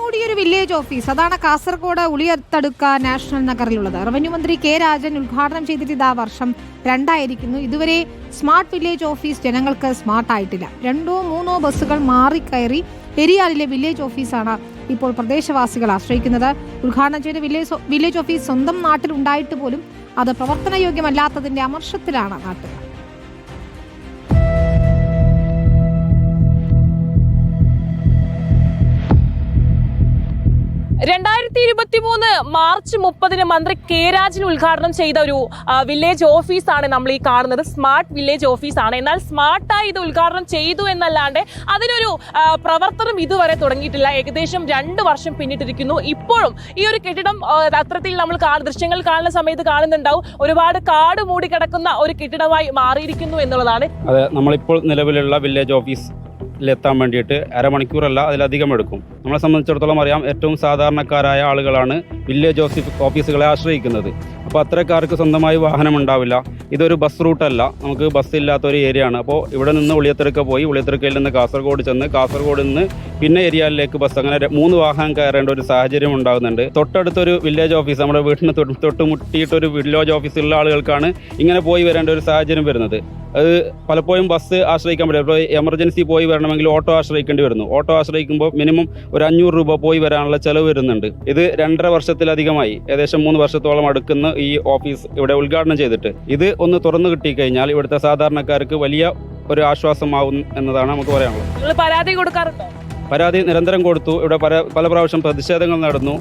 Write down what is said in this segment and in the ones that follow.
കാടുമൂടിയ ഒരു village office, അതാണ് Kasaragod Uliyathaduka national നഗറിലുള്ളത്. Revenue മന്ത്രി കെ രാജൻ ഉദ്ഘാടനം ചെയ്തിട്ട് ഇതാ വർഷം 2 ആയിരിക്കുന്നു. ഇതുവരെ സ്മാർട്ട് വില്ലേജ് ഓഫീസ് ജനങ്ങൾക്ക് സ്മാർട്ട് ആയിട്ടില്ല. 2-3 ബസ്സുകൾ മാറിക്കയറി പെരിയാറിലെ വില്ലേജ് ഓഫീസാണ് ഇപ്പോൾ പ്രദേശവാസികൾ ആശ്രയിക്കുന്നത്. ഉദ്ഘാടനം ചെയ്ത വില്ലേജ് ഓഫീസ് സ്വന്തം നാട്ടിൽ ഉണ്ടായിട്ട് പോലും അത് പ്രവർത്തനയോഗ്യമല്ലാത്തതിന്റെ അമർഷത്തിലാണ് നാട്ടുകാർ. മാർച്ച് 30 മന്ത്രി കെ രാജൻ ഉദ്ഘാടനം ചെയ്ത ഒരു വില്ലേജ് ഓഫീസാണ് നമ്മൾ ഈ കാണുന്നത്. സ്മാർട്ട് വില്ലേജ് ഓഫീസാണ്. എന്നാൽ സ്മാർട്ടായി ഇത് ഉദ്ഘാടനം ചെയ്തു എന്നല്ലാണ്ട് അതിനൊരു പ്രവർത്തനം ഇതുവരെ തുടങ്ങിയിട്ടില്ല. ഏകദേശം 2 വർഷം പിന്നിട്ടിരിക്കുന്നു. ഇപ്പോഴും ഈ ഒരു കെട്ടിടം അത്തരത്തിൽ നമ്മൾ ദൃശ്യങ്ങൾ കാണുന്ന സമയത്ത് കാണുന്നുണ്ടാവും, ഒരുപാട് കാട് മൂടി കിടക്കുന്ന ഒരു കെട്ടിടമായി മാറിയിരിക്കുന്നു എന്നുള്ളതാണ്. അതെ, നമ്മളിപ്പോൾ നിലവിലുള്ള വില്ലേജ് ഓഫീസ് എത്താൻ വേണ്ടിയിട്ട് അരമണിക്കൂറല്ല അതിലധികം എടുക്കും. നമ്മളെ സംബന്ധിച്ചിടത്തോളം അറിയാം, ഏറ്റവും സാധാരണക്കാരായ ആളുകളാണ് വില്ലേജ് ഓഫീസുകളെ ആശ്രയിക്കുന്നത്. അപ്പോൾ അത്തരക്കാർക്ക് സ്വന്തമായി വാഹനം ഉണ്ടാവില്ല. ഇതൊരു ബസ് റൂട്ടല്ല, നമുക്ക് ബസ് ഇല്ലാത്ത ഒരു ഏരിയ ആണ്. അപ്പോൾ ഇവിടെ നിന്ന് ഉളിയത്തടുക്ക പോയി ഉളിയത്തടുക്കയിൽ നിന്ന് കാസർഗോഡ് ചെന്ന് കാസർഗോഡ് നിന്ന് പിന്നെ ഏരിയയിലേക്ക് ബസ്, അങ്ങനെ 3 വാഹനം കയറേണ്ട ഒരു സാഹചര്യം ഉണ്ടാകുന്നുണ്ട്. തൊട്ടടുത്തൊരു വില്ലേജ് ഓഫീസ്, നമ്മുടെ വീട്ടിന് തൊട്ടുമുട്ടിയിട്ടൊരു വില്ലേജ് ഓഫീസുള്ള ആളുകൾക്കാണ് ഇങ്ങനെ പോയി വരേണ്ട ഒരു സാഹചര്യം വരുന്നത്. അത് പലപ്പോഴും ബസ് ആശ്രയിക്കാൻ പറ്റില്ല. ഇപ്പോൾ എമർജൻസി പോയി വരണമെങ്കിൽ ഓട്ടോ ആശ്രയിക്കേണ്ടി വരുന്നു. ഓട്ടോ ആശ്രയിക്കുമ്പോൾ മിനിമം ഒരു 500 രൂപ പോയി വരാനുള്ള ചെലവ് വരുന്നുണ്ട്. ഇത് 2.5 വർഷത്തിലധികമായി, ഏകദേശം 3 വർഷത്തോളം അടുക്കുന്ന ഈ ഓഫീസ് ഇവിടെ ഉദ്ഘാടനം ചെയ്തിട്ട്. ഇത് ഒന്ന് തുറന്നു കിട്ടിക്കഴിഞ്ഞാൽ ഇവിടുത്തെ സാധാരണക്കാർക്ക് വലിയ ഒരു ആശ്വാസമാവും എന്നതാണ് നമുക്ക് പറയാനുള്ളത്. പരാതി കൊടുക്കാറുണ്ടോ? പരാതി നിരന്തരം കൊടുത്തു. ഇവിടെ പല പ്രാവശ്യം പ്രതിഷേധങ്ങൾ നടന്നു.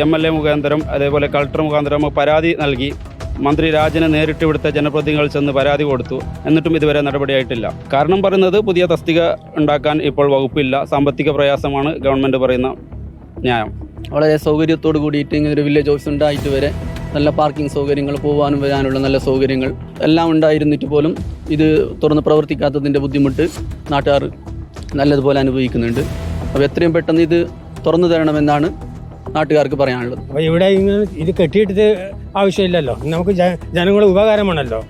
MLA മുഖാന്തരം, അതേപോലെ കളക്ടർ മുഖാന്തരം പരാതി നൽകി. മന്ത്രി രാജന് നേരിട്ട് ഇവിടുത്തെ ജനപ്രതിനിധികൾ ചെന്ന് പരാതി കൊടുത്തു. എന്നിട്ടും ഇതുവരെ നടപടിയായിട്ടില്ല. കാരണം പറയുന്നത് പുതിയ തസ്തിക ഉണ്ടാക്കാൻ ഇപ്പോൾ വകുപ്പില്ല, സാമ്പത്തിക പ്രയാസമാണ് ഗവൺമെൻറ് പറയുന്ന ന്യായം. വളരെ സൗകര്യത്തോട് കൂടിയിട്ട് ഇങ്ങനെ ഒരു വില്ലേജ് ഓഫീസ് ഉണ്ടായിട്ട് വരെ നല്ല പാർക്കിംഗ് സൗകര്യങ്ങൾ, പോകാനും വരാനുള്ള നല്ല സൗകര്യങ്ങൾ എല്ലാം ഉണ്ടായിരുന്നിട്ട് പോലും ഇത് തുറന്ന് പ്രവർത്തിക്കാത്തതിൻ്റെ ബുദ്ധിമുട്ട് നാട്ടുകാർ നല്ലതുപോലെ അനുഭവിക്കുന്നുണ്ട്. അപ്പോൾ എത്രയും പെട്ടെന്ന് ഇത് തുറന്നു തരണമെന്നാണ് നാട്ടുകാർക്ക് പറയാനുള്ളത്. അപ്പോൾ ഇവിടെ ഇങ്ങനെ ഇത് കെട്ടിയിട്ട് ആവശ്യമില്ലല്ലോ, നമുക്ക് ജനങ്ങളുടെ ഉപകാരമാണല്ലോ.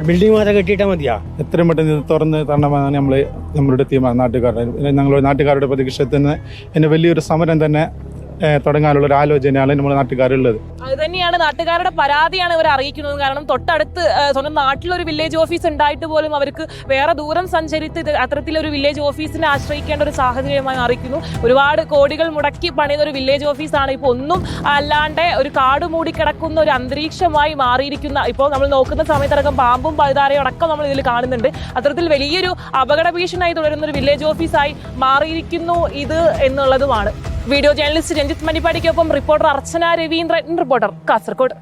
ബിൽഡിംഗ് മാത്രം കെട്ടിയിട്ടാൽ മതിയാ. എത്രയും പെട്ടെന്ന് ഇത് തുറന്ന് തരണമെന്നാണ് നമ്മളുടെ തീരുമാനം. നാട്ടുകാരുടെ പ്രതിഷേധത്തിന് എന്നെ വലിയൊരു സമരം തന്നെ തുടങ്ങാനുള്ള ഒരു ആലോചനയാണ് നമ്മുടെ നാട്ടുകാരുള്ളത്. അത് തന്നെയാണ് നാട്ടുകാരുടെ പരാതിയാണ് ഇവർ അറിയിക്കുന്നത്. കാരണം തൊട്ടടുത്ത് സ്വന്തം നാട്ടിലൊരു വില്ലേജ് ഓഫീസ് ഉണ്ടായിട്ട് പോലും അവർക്ക് വേറെ ദൂരം സഞ്ചരിത്ത് അത്തരത്തിലൊരു വില്ലേജ് ഓഫീസിനെ ആശ്രയിക്കേണ്ട ഒരു സാഹചര്യമായി അറിയിക്കുന്നു. ഒരുപാട് കോടികൾ മുടക്കി പണിത ഒരു വില്ലേജ് ഓഫീസാണ് ഇപ്പോൾ ഒന്നും അല്ലാണ്ട് ഒരു കാട് മൂടിക്കിടക്കുന്ന ഒരു അന്തരീക്ഷമായി മാറിയിരിക്കുന്ന. ഇപ്പോൾ നമ്മൾ നോക്കുന്ന സമയത്തടക്കം പാമ്പും പഴുതാരയും അടക്കം നമ്മൾ ഇതിൽ കാണുന്നുണ്ട്. അത്തരത്തിൽ വലിയൊരു അപകട ഭീഷണിയായി തുടരുന്ന ഒരു വില്ലേജ് ഓഫീസായി മാറിയിരിക്കുന്നു ഇത് എന്നുള്ളതുമാണ്. വീഡിയോ ജേർണലിസ്റ്റ് രഞ്ജിത്ത് മണിപ്പാടിക്കൊപ്പം റിപ്പോർട്ടർ അർച്ചന രവീന്ദ്രൻ, റിപ്പോർട്ടർ കാസർഗോഡ്.